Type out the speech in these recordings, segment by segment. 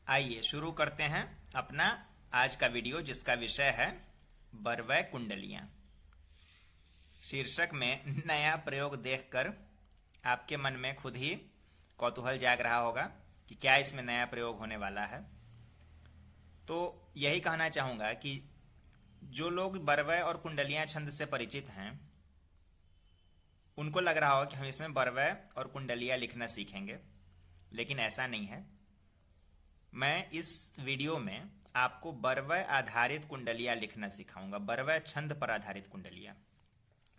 आइए शुरू करते हैं अपना आज का वीडियो, जिसका विषय है बरवै कुंडलियां। शीर्षक में नया प्रयोग देखकर आपके मन में खुद ही कौतूहल जाग रहा होगा कि क्या इसमें नया प्रयोग होने वाला है। तो यही कहना चाहूँगा कि जो लोग बरवै और कुंडलियां छंद से परिचित हैं उनको लग रहा होगा कि हम इसमें बरवै और कुंडलियां लिखना सीखेंगे, लेकिन ऐसा नहीं है। मैं इस वीडियो में आपको बरवै आधारित कुंडलियां लिखना सिखाऊंगा, बरवै छंद पर आधारित कुंडलियां।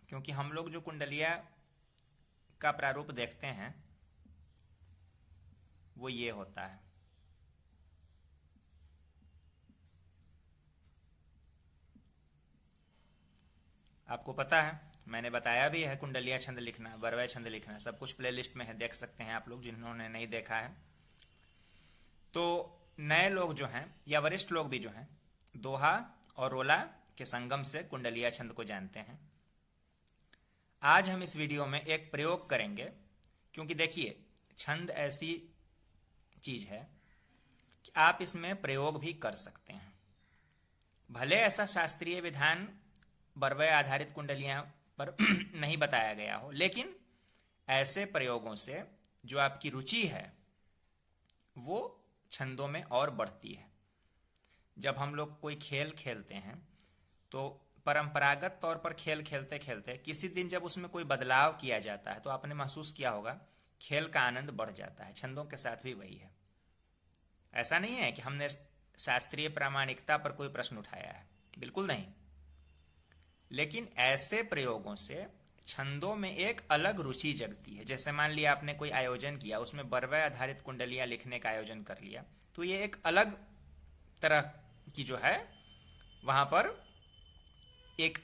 क्योंकि हम लोग जो कुंडलियां का प्रारूप देखते हैं वो ये होता है। आपको पता है, मैंने बताया भी है कुंडलियां छंद लिखना, बरवै छंद लिखना, सब कुछ प्लेलिस्ट में है, देख सकते हैं आप लोग जिन्होंने नहीं देखा है। तो नए लोग जो हैं या वरिष्ठ लोग भी जो हैं दोहा और रोला के संगम से कुंडलिया छंद को जानते हैं। आज हम इस वीडियो में एक प्रयोग करेंगे, क्योंकि देखिए छंद ऐसी चीज है कि आप इसमें प्रयोग भी कर सकते हैं। भले ऐसा शास्त्रीय विधान बरवै आधारित कुंडलियां पर नहीं बताया गया हो, लेकिन ऐसे प्रयोगों से जो आपकी रुचि है वो छंदों में और बढ़ती है। जब हम लोग कोई खेल खेलते हैं तो परंपरागत तौर पर खेल खेलते खेलते किसी दिन जब उसमें कोई बदलाव किया जाता है तो आपने महसूस किया होगा खेल का आनंद बढ़ जाता है। छंदों के साथ भी वही है। ऐसा नहीं है कि हमने शास्त्रीय प्रामाणिकता पर कोई प्रश्न उठाया है, बिल्कुल नहीं, लेकिन ऐसे प्रयोगों से छंदों में एक अलग रुचि जगती है। जैसे मान लिया आपने कोई आयोजन किया, उसमें बरवै आधारित कुंडलियां लिखने का आयोजन कर लिया, तो ये एक अलग तरह की जो है वहां पर एक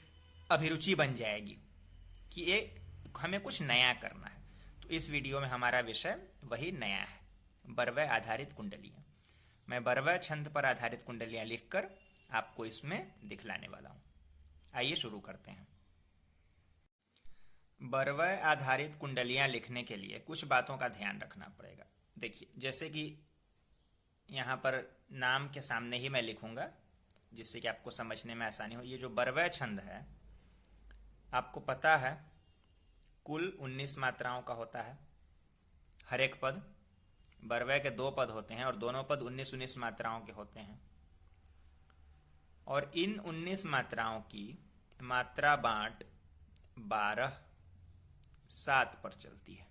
अभिरुचि बन जाएगी कि ये हमें कुछ नया करना है। तो इस वीडियो में हमारा विषय वही नया है, बरवै आधारित कुंडलियां। मैं बरवै छंद पर आधारित कुंडलियां लिखकर आपको इसमें दिखलाने वाला हूं। आइए शुरू करते हैं। बरवै आधारित कुंडलियां लिखने के लिए कुछ बातों का ध्यान रखना पड़ेगा। देखिए, जैसे कि यहाँ पर नाम के सामने ही मैं लिखूंगा जिससे कि आपको समझने में आसानी हो। ये जो बरवै छंद है, आपको पता है कुल 19 मात्राओं का होता है। हर एक पद, बरवै के 2 पद होते हैं और दोनों पद 19-19 मात्राओं के होते हैं। और इन 19 मात्राओं की मात्रा बांट 12/7 पर चलती है।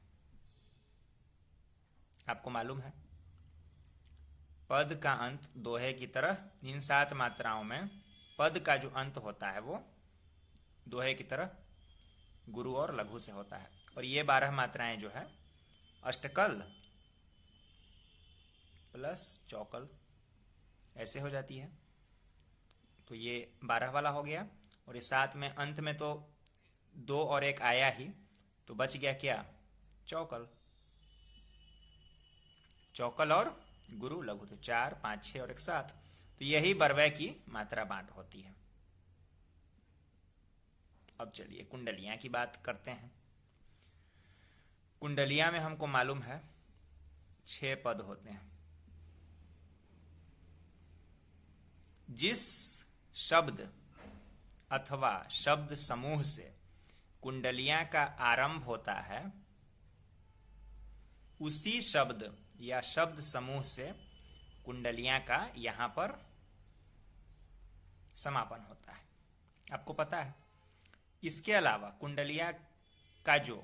आपको मालूम है पद का अंत दोहे की तरह इन 7 मात्राओं में पद का जो अंत होता है वो दोहे की तरह गुरु और लघु से होता है। और ये 12 मात्राएं जो है अष्टकल प्लस चौकल ऐसे हो जाती है। तो ये 12 वाला हो गया। और ये 7 में अंत में तो 2 और 1 आया ही, तो बच गया क्या? चौकल। चौकल और गुरु लघु, तो 4, 5, 6 और 1 7। तो यही बरवै की मात्रा बांट होती है। अब चलिए कुंडलियां की बात करते हैं। कुंडलियां में हमको मालूम है 6 पद होते हैं। जिस शब्द अथवा शब्द समूह से कुंडलियां का आरंभ होता है उसी शब्द या शब्द समूह से कुंडलियां का यहां पर समापन होता है। आपको पता है इसके अलावा कुंडलियां का जो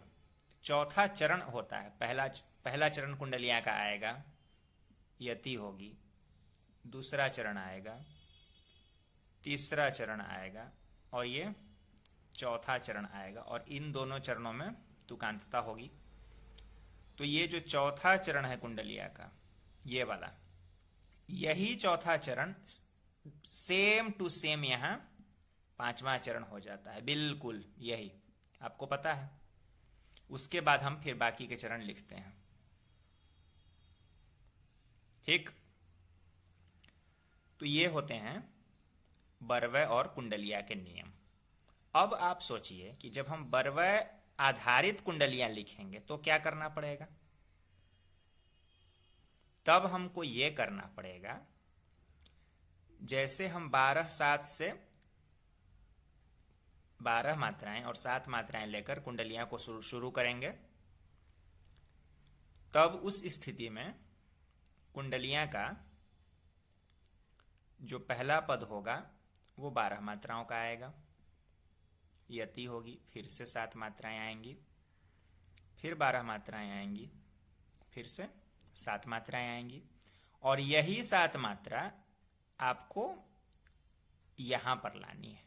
चौथा चरण होता है, पहला चरण कुंडलियां का आएगा, यति होगी, दूसरा चरण आएगा, तीसरा चरण आएगा और ये चौथा चरण आएगा। और इन दोनों चरणों में तुकांतता होगी। तो ये जो चौथा चरण है कुंडलिया का, ये वाला, यही चौथा चरण सेम टू सेम यहां 5वां चरण हो जाता है, बिल्कुल यही। आपको पता है। उसके बाद हम फिर बाकी के चरण लिखते हैं, ठीक। तो ये होते हैं बरवै और कुंडलिया के नियम। अब आप सोचिए कि जब हम बरवै आधारित कुंडलियां लिखेंगे तो क्या करना पड़ेगा। तब हमको ये करना पड़ेगा, जैसे हम 12/7 से 12 मात्राएं और 7 मात्राएं लेकर कुंडलियां को शुरू करेंगे, तब उस स्थिति में कुंडलियां का जो पहला पद होगा वो 12 मात्राओं का आएगा, यति होगी, फिर से 7 मात्राएं आएंगी, फिर 12 मात्राएं आएंगी, फिर से 7 मात्राएं आएंगी, और यही 7 मात्रा आपको यहां पर लानी है,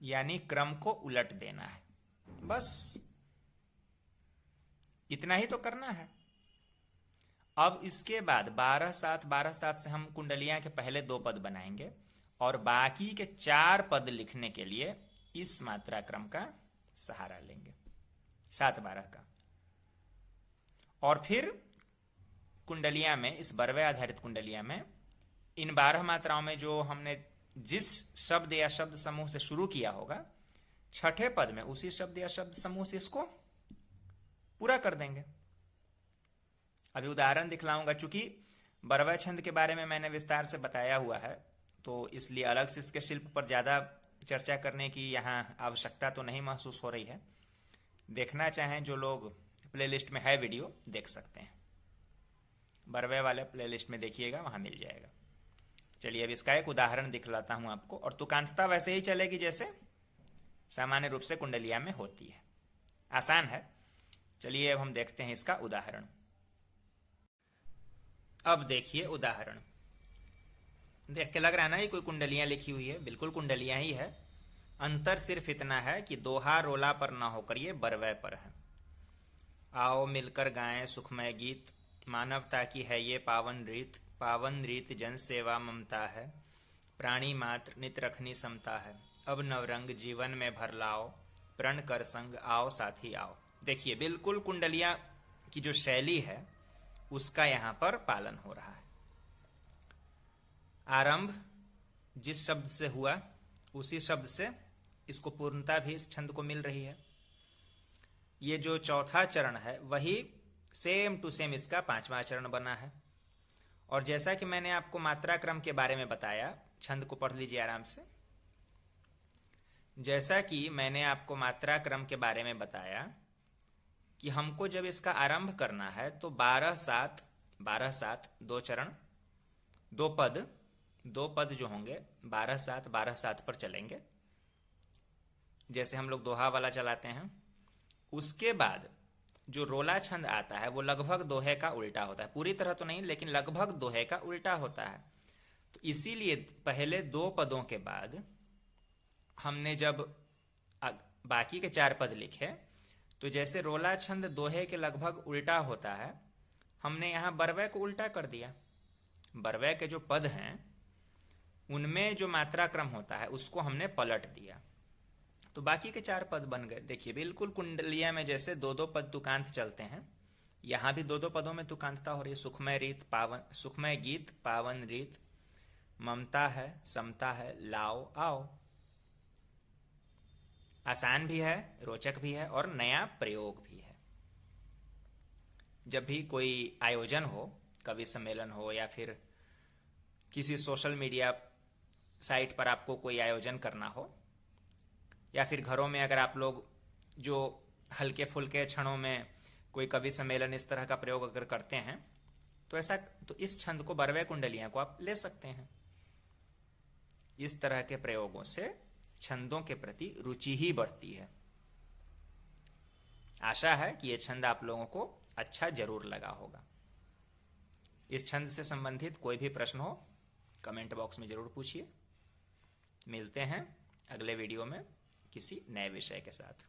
यानी क्रम को उलट देना है। बस इतना ही तो करना है। अब इसके बाद 12/7 से हम कुंडलियां के पहले 2 पद बनाएंगे और बाकी के 4 पद लिखने के लिए इस मात्रा क्रम का सहारा लेंगे, 7/12 का। और फिर कुंडलियां में, इस बरवे आधारित कुंडलियां में, इन 12 मात्राओं में जो हमने जिस शब्द या शब्द समूह से शुरू किया होगा, छठे पद में उसी शब्द या शब्द समूह से इसको पूरा कर देंगे। अभी उदाहरण दिखलाऊंगा, चूंकि बरवा छंद के बारे में मैंने विस्तार से बताया हुआ है, तो इसलिए अलग से इसके शिल्प पर ज़्यादा चर्चा करने की यहाँ आवश्यकता तो नहीं महसूस हो रही है। देखना चाहें जो लोग, प्लेलिस्ट में है वीडियो, देख सकते हैं, बरवे वाले प्लेलिस्ट में देखिएगा, वहाँ मिल जाएगा। चलिए अब इसका एक उदाहरण दिखलाता हूँ आपको, और तुकांतता वैसे ही चलेगी जैसे सामान्य रूप से कुंडलिया में होती है, आसान है। चलिए अब हम देखते हैं इसका उदाहरण। अब देखिए उदाहरण, देख के लग रहा है ना ये कोई कुंडलियां लिखी हुई है, बिल्कुल कुंडलियां ही है। अंतर सिर्फ इतना है कि दोहा रोला पर ना होकर ये बरवै पर है। आओ मिलकर गाएं सुखमय गीत, मानवता की है ये पावन रीत जन सेवा ममता है, प्राणी मात्र नित रखनी समता है, अब नवरंग जीवन में भर लाओ, प्रण कर संग आओ साथी आओ। देखिए बिल्कुल कुंडलियां की जो शैली है उसका यहाँ पर पालन हो रहा है। आरंभ जिस शब्द से हुआ उसी शब्द से इसको पूर्णता भी इस छंद को मिल रही है। ये जो चौथा चरण है वही सेम टू सेम इसका 5वां चरण बना है। और जैसा कि मैंने आपको मात्रा क्रम के बारे में बताया, छंद को पढ़ लीजिए आराम से। जैसा कि मैंने आपको मात्रा क्रम के बारे में बताया कि हमको जब इसका आरंभ करना है तो 12/7 2 चरण, 2 पद जो होंगे 12/7 पर चलेंगे, जैसे हम लोग दोहा वाला चलाते हैं। उसके बाद जो रोला छंद आता है वो लगभग दोहे का उल्टा होता है, पूरी तरह तो नहीं लेकिन लगभग दोहे का उल्टा होता है। तो इसीलिए पहले 2 पदों के बाद हमने जब बाकी के 4 पद लिखे तो जैसे रोला छंद दोहे के लगभग उल्टा होता है, हमने यहाँ बरवे को उल्टा कर दिया। बरवे के जो पद हैं उनमें जो मात्रा क्रम होता है उसको हमने पलट दिया, तो बाकी के 4 पद बन गए। देखिए बिल्कुल कुंडलिया में जैसे 2 पद तुकांत चलते हैं, यहाँ भी 2 पदों में तुकांतता हो रही है। सुखमय गीत पावन रीत, ममता है समता है, लाओ आओ। आसान भी है, रोचक भी है और नया प्रयोग भी है। जब भी कोई आयोजन हो, कवि सम्मेलन हो या फिर किसी सोशल मीडिया साइट पर आपको कोई आयोजन करना हो, या फिर घरों में अगर आप लोग जो हल्के फुल्के क्षणों में कोई कवि सम्मेलन इस तरह का प्रयोग अगर करते हैं तो इस छंद को बरवे कुंडलियां को आप ले सकते हैं। इस तरह के प्रयोगों से छंदों के प्रति रुचि ही बढ़ती है। आशा है कि यह छंद आप लोगों को अच्छा जरूर लगा होगा। इस छंद से संबंधित कोई भी प्रश्न हो कमेंट बॉक्स में जरूर पूछिए। मिलते हैं अगले वीडियो में किसी नए विषय के साथ।